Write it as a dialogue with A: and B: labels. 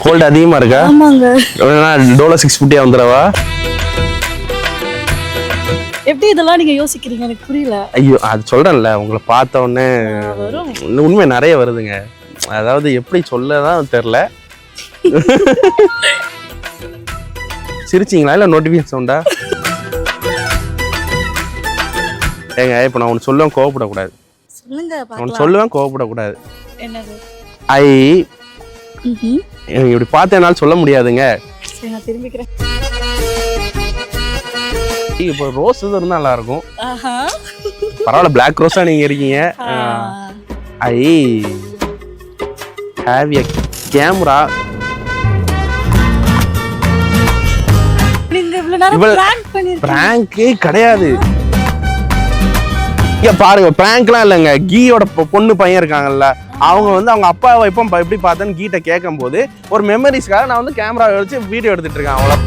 A: Gold அதிகமா இருக்கா?
B: ஆமாங்க.
A: டோலோ 650 வந்துடவா?
B: எப்படி இதெல்லாம் நீங்க யோசிக்கிறீங்க எனக்கு புரியல.
A: ஐயோ அது சொல்றேன்ல, உங்களை பார்த்த உடனே
B: வரும்.
A: உண்மை நிறைய வருதுங்க. அதாவது எப்படி சொல்லதான் தெரியல. சிரிச்சிங்களா இல்லை நோட்டிஃபிகேஷன் சவுண்டா? ஏங்க இப்போ நான் ஒன்று சொல்லுவேன், கோவப்படக்கூடாது.
B: சொல்லுங்க
A: ஒன்று
B: பார்க்கலாம்.
A: சொல்லுவேன், கோவப்படக்கூடாது.
B: என்னது?
A: எனக்கு இப்படி பார்த்து என்னால் சொல்ல முடியாதுங்க.
B: சரி நான் திரும்பிக்கிறேன்.
A: இப்போ ரோஸ் இருந்தால் நல்லா இருக்கும்.
B: ஆஹா.
A: பரவாயில்ல, பிளாக் ரோஸா நீங்க இருக்கீங்க. I have a camera.
B: நீங்க இவ்வளவு நேரம் பிராங்க் பண்ணிருக்கீங்க.
A: பிராங்கே கிடையாது. இங்க பாருங்க, பிராங்க்லாம் இல்லைங்க. கீயோட பொண்ணு பையன் இருக்காங்கல்ல, அவங்க வந்து அவங்க அப்பாவை இப்போ எப்படி பார்த்தேன்னு கீட்ட கேட்கும் போது ஒரு மெமரிஸ்க்காக நான் வந்து கேமரா வச்சு வீடியோ எடுத்துட்டு இருக்கேன். அவ்வளோ